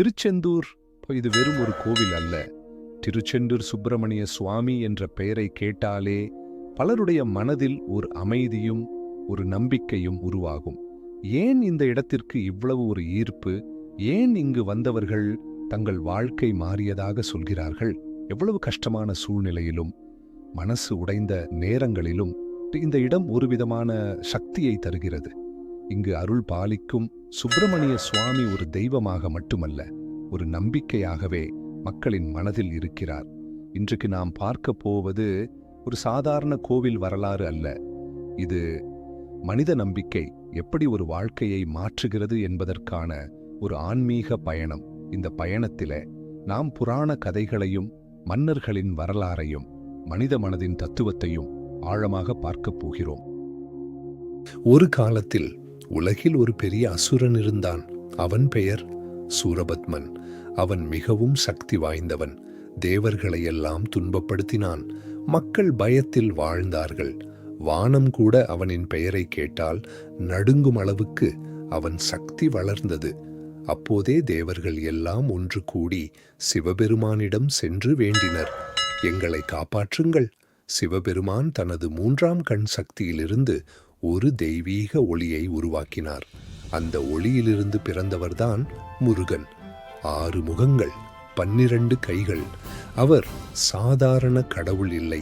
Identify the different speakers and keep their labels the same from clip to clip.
Speaker 1: திருச்செந்தூர் இது வெறும் ஒரு கோவில் அல்ல. திருச்செந்தூர் சுப்பிரமணிய சுவாமி என்ற பெயரை கேட்டாலே பலருடைய மனதில் ஒரு அமைதியும் ஒரு நம்பிக்கையும் உருவாகும். ஏன் இந்த இடத்திற்கு இவ்வளவு ஒரு ஈர்ப்பு? ஏன் இங்கு வந்தவர்கள் தங்கள் வாழ்க்கை மாறியதாக சொல்கிறார்கள்? எவ்வளவு கஷ்டமான சூழ்நிலையிலும் மனசு உடைந்த நேரங்களிலும் இந்த இடம் ஒரு விதமான சக்தியை தருகிறது. இங்கு அருள் பாலிக்கும் சுப்பிரமணிய சுவாமி ஒரு தெய்வமாக மட்டுமல்ல, ஒரு நம்பிக்கையாகவே மக்களின் மனதில் இருக்கிறார். இன்றைக்கு நாம் பார்க்க போவது ஒரு சாதாரண கோவில் வரலாறு அல்ல. இது மனித நம்பிக்கை எப்படி ஒரு வாழ்க்கையை மாற்றுகிறது என்பதற்கான ஒரு ஆன்மீக பயணம். இந்த பயணத்திலே நாம் புராண கதைகளையும் மன்னர்களின் வரலாறையும் மனித மனதின் தத்துவத்தையும் ஆழமாக பார்க்கப் போகிறோம். ஒரு காலத்தில் உலகில் ஒரு பெரிய அசுரன் இருந்தான். அவன் பெயர் சூரபத்மன். அவன் மிகவும் சக்தி வாய்ந்தவன். தேவர்களையெல்லாம் துன்பப்படுத்தினான். மக்கள் பயத்தில் வாழ்ந்தார்கள். வானம் கூட அவனின் பெயரை கேட்டால் நடுங்கும் அளவுக்கு அவன் சக்தி வளர்ந்தது. அப்போதே தேவர்கள் எல்லாம் ஒன்று கூடி சிவபெருமானிடம் சென்று வேண்டினர், எங்களை காப்பாற்றுங்கள். சிவபெருமான் தனது 3ஆம் கண் சக்தியிலிருந்து ஒரு தெய்வீக ஒளியை உருவாக்கினார். அந்த ஒளியிலிருந்து பிறந்தவர்தான் முருகன். 6 முகங்கள், 12 கைகள். அவர் சாதாரண கடவுள் இல்லை,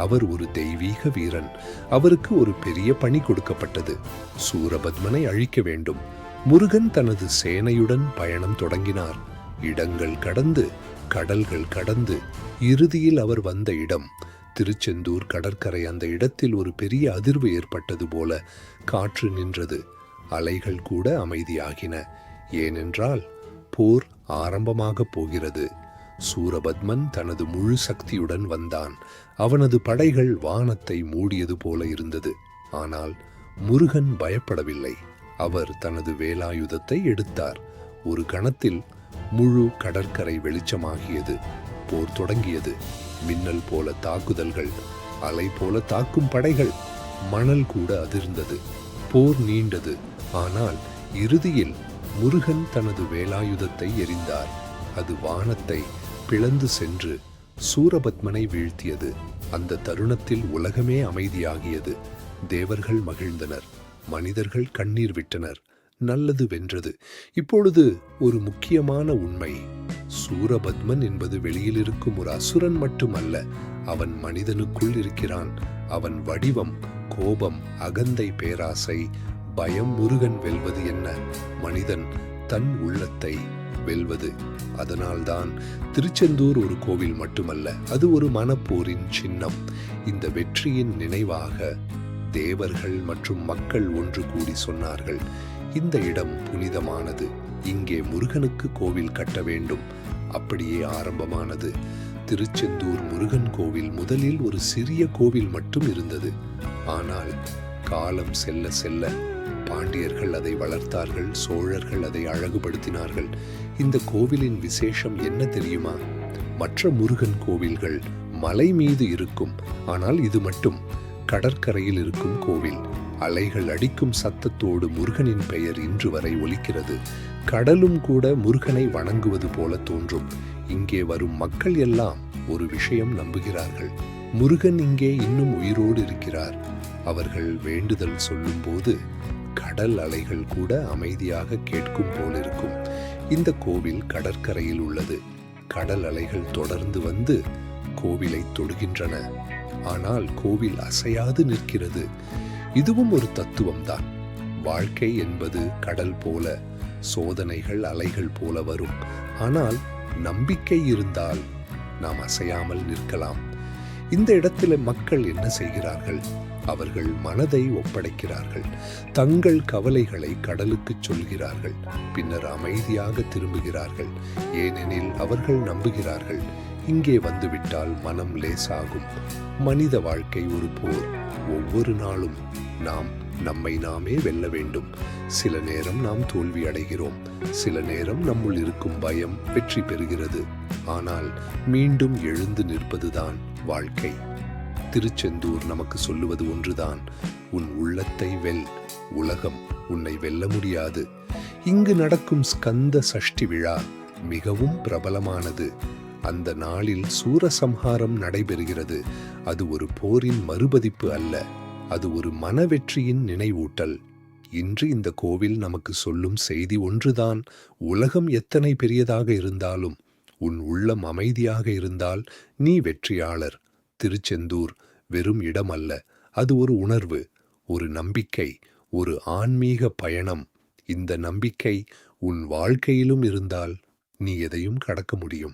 Speaker 1: அவர் ஒரு தெய்வீக வீரன். அவருக்கு ஒரு பெரிய பணி கொடுக்கப்பட்டது. சூரபத்மனை அழிக்க வேண்டும். முருகன் தனது சேனையுடன் பயணம் தொடங்கினார். இடங்கள் கடந்து, கடல்கள் கடந்து, இறுதியில் அவர் வந்த இடம் திருச்செந்தூர் கடற்கரை. அந்த இடத்தில் ஒரு பெரிய அதிர்வு ஏற்பட்டது போல காற்று நின்றது. அலைகள் கூட அமைதியாகின. ஏனென்றால் போர் ஆரம்பமாக போகிறது. சூரபத்மன் தனது முழு சக்தியுடன் வந்தான். அவனது படைகள் வானத்தை மூடியது போல இருந்தது. ஆனால் முருகன் பயப்படவில்லை. அவர் தனது வேலாயுதத்தை எடுத்தார். ஒரு கணத்தில் முழு கடற்கரை வெளிச்சமாகியது. போர் தொடங்கியது. மின்னல் போல தாக்குதல்கள், அலை போல தாக்கும் படைகள், மணல் கூட அதிர்ந்தது. போர் நீண்டது. ஆனால் இறுதியில் முருகன் தனது வேலாயுதத்தை எறிந்தார். அது வானத்தை பிளந்து சென்று சூரபத்மனை வீழ்த்தியது. அந்த தருணத்தில் உலகமே அமைதியாகியது. தேவர்கள் மகிழ்ந்தனர், மனிதர்கள் கண்ணீர் விட்டனர். நல்லது வென்றது. இப்பொழுது ஒரு முக்கியமான உண்மை. சூரபத்மன் என்பது வெளியில் இருக்கும் ஒரு அசுரன் மட்டுமல்ல, அவன் மனிதனுக்குள் இருக்கிறான். அவன் வடிவம், கோபம், அகந்தை, பேராசை, பயம். முருகன் வெல்வது என்ன? மனிதன் தன் உள்ளத்தை வெல்வது. அதனால்தான் திருச்செந்தூர் ஒரு கோவில் மட்டுமல்ல, அது ஒரு மனப்போரின் சின்னம். இந்த வெற்றியின் நினைவாக தேவர்கள் மற்றும் மக்கள் ஒன்று கூடி சொன்னார்கள், இந்த இடம் புனிதமானது, இங்கே முருகனுக்கு கோவில் கட்ட வேண்டும். அப்படியே ஆரம்பமானது திருச்செந்தூர் முருகன் கோவில். முதலில் ஒரு சிறிய கோவில் மட்டும் இருந்தது. ஆனால் காலம் செல்ல செல்ல பாண்டியர்கள் அதை வளர்த்தார்கள், சோழர்கள் அதை அழகுபடுத்தினார்கள். இந்த கோவிலின் விசேஷம் என்ன தெரியுமா? மற்ற முருகன் கோவில்கள் மலை மீது இருக்கும், ஆனால் இது மட்டும் கடற்கரையில் இருக்கும் கோவில். அலைகள் அடிக்கும் சத்தத்தோடு முருகனின் பெயர் இன்று வரை ஒலிக்கிறது. கடலும் கூட முருகனை வணங்குவது போல தோன்றும். இங்கே வரும் மக்கள் எல்லாம் ஒரு விஷயம் நம்புகிறார்கள், முருகன் இங்கே இன்னும் உயிரோடு இருக்கிறார். அவர்கள் வேண்டுதல் சொல்லும் போது கடல் அலைகள் கூட அமைதியாக கேட்கும் போலிருக்கும். இந்த கோவில் கடற்கரையில் உள்ளது. கடல் அலைகள் தொடர்ந்து வந்து கோவிலை தொடுகின்றன. ஆனால் கோவில் அசையாது நிற்கிறது. இதுவும் ஒரு தத்துவம்தான். வாழ்க்கை என்பது கடல் போல, சோதனைகள் அலைகள் போல வரும். ஆனால் நம்பிக்கை இருந்தால் நாம் அசையாமல் நிற்கலாம். இந்த இடத்துல மக்கள் என்ன செய்கிறார்கள்? அவர்கள் மனதை ஒப்படைக்கிறார்கள். தங்கள் கவலைகளை கடலுக்கு சொல்கிறார்கள். பின்னர் அமைதியாக திரும்புகிறார்கள். ஏனெனில் அவர்கள் நம்புகிறார்கள், இங்கே வந்துவிட்டால் மனம் லேசாகும். மனித வாழ்க்கை ஒரு போர். ஒவ்வொரு நாளும் நாம் நம்மை நாமே வெல்ல வேண்டும். சில நேரம் நாம் தோல்வி அடைகிறோம். சில நேரம் நம்முள் இருக்கும் பயம் வெற்றி பெறுகிறது. ஆனால் மீண்டும் எழுந்து நிற்பதுதான் வாழ்க்கை. திருச்செந்தூர் நமக்கு சொல்லுவது ஒன்றுதான், உன் உள்ளத்தை வெல், உலகம் உன்னை வெல்ல முடியாது. இங்கு நடக்கும் ஸ்கந்த சஷ்டி விழா மிகவும் பிரபலமானது. அந்த நாளில் சூரசம்ஹாரம் நடைபெறுகிறது. அது ஒரு போரின் மறுபதிப்பு அல்ல, அது ஒரு மனவெற்றியின் நினைவூட்டல். இன்று இந்த கோவில் நமக்கு சொல்லும் செய்தி ஒன்றுதான். உலகம் எத்தனை பெரியதாக இருந்தாலும் உன் உள்ளம் அமைதியாக இருந்தால் நீ வெற்றியாளர். திருச்செந்தூர் வெறும் இடம் அல்ல, அது ஒரு உணர்வு, ஒரு நம்பிக்கை, ஒரு ஆன்மீக பயணம். இந்த நம்பிக்கை உன் வாழ்க்கையிலும் இருந்தால் நீ எதையும் கடக்க முடியும்.